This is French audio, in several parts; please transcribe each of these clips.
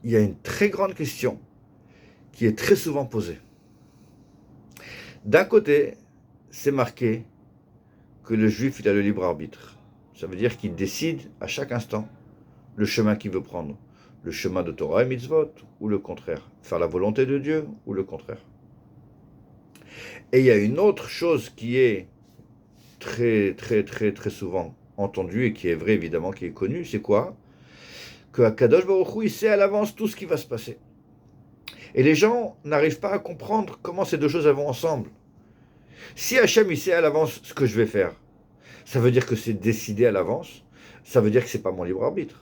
il y a une très grande question qui est très souvent posée. D'un côté, c'est marqué que le juif, il a le libre arbitre. Ça veut dire qu'il décide à chaque instant le chemin qu'il veut prendre. Le chemin de Torah et mitzvot, ou le contraire. Faire la volonté de Dieu, ou le contraire. Et il y a une autre chose qui est très souvent entendue, et qui est vraie évidemment, qui est connue, c'est quoi? Que Akadosh Baruch Hu, il sait à l'avance tout ce qui va se passer. Et les gens n'arrivent pas à comprendre comment ces deux choses vont ensemble. Si Hachem, il sait à l'avance ce que je vais faire, ça veut dire que c'est décidé à l'avance, ça veut dire que c'est pas mon libre arbitre.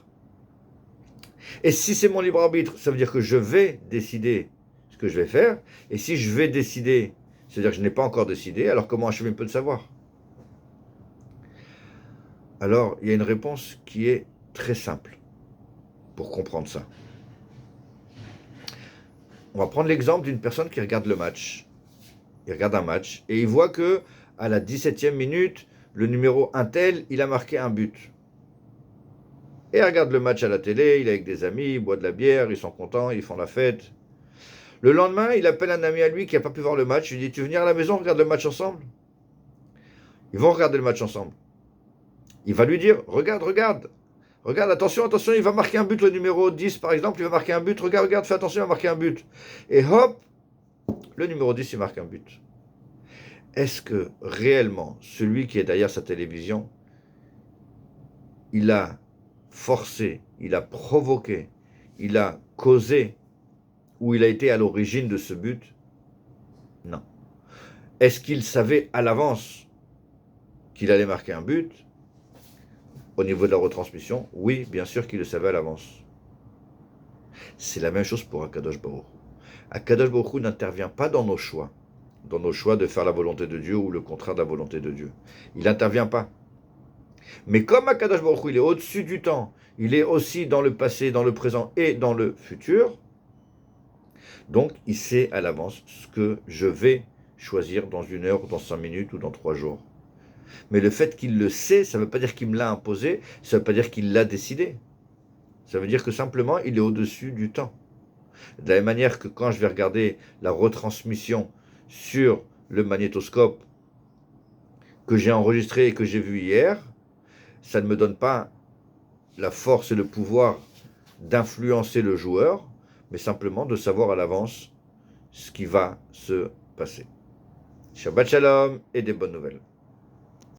Et si c'est mon libre arbitre, ça veut dire que je vais décider ce que je vais faire, et si je vais décider, c'est-à-dire que je n'ai pas encore décidé, alors comment Hachem peut le savoir? Alors, il y a une réponse qui est très simple pour comprendre ça. On va prendre l'exemple d'une personne qui regarde le match. Il regarde un match et il voit que à la 17e minute, le numéro 1 tel, il a marqué un but. Et il regarde le match à la télé, il est avec des amis, il boit de la bière, ils sont contents, ils font la fête. Le lendemain, il appelle un ami à lui qui n'a pas pu voir le match, il lui dit, tu veux venir à la maison, on regarde le match ensemble? Ils vont regarder le match ensemble. Il va lui dire, regarde, attention, il va marquer un but, le numéro 10 par exemple, il va marquer un but, regarde, fais attention, il va marquer un but. Et hop, le numéro 10, il marque un but. Est-ce que réellement, celui qui est derrière sa télévision, il a forcé, il a provoqué, il a causé, ou il a été à l'origine de ce but? Non. Est-ce qu'il savait à l'avance qu'il allait marquer un but? Au niveau de la retransmission, oui, bien sûr qu'il le savait à l'avance. C'est la même chose pour Akadosh Baruch Hu. Akadosh Baruch Hu n'intervient pas dans nos choix de faire la volonté de Dieu ou le contraire de la volonté de Dieu. Il n'intervient pas. Mais comme Akadosh Baruch Hu, il est au-dessus du temps, il est aussi dans le passé, dans le présent et dans le futur, donc il sait à l'avance ce que je vais choisir dans 1 heure, dans 5 minutes ou dans 3 jours. Mais le fait qu'il le sait, ça ne veut pas dire qu'il me l'a imposé, ça ne veut pas dire qu'il l'a décidé. Ça veut dire que simplement, il est au-dessus du temps. De la même manière que quand je vais regarder la retransmission sur le magnétoscope que j'ai enregistré et que j'ai vu hier, ça ne me donne pas la force et le pouvoir d'influencer le joueur, mais simplement de savoir à l'avance ce qui va se passer. Shabbat Shalom et des bonnes nouvelles.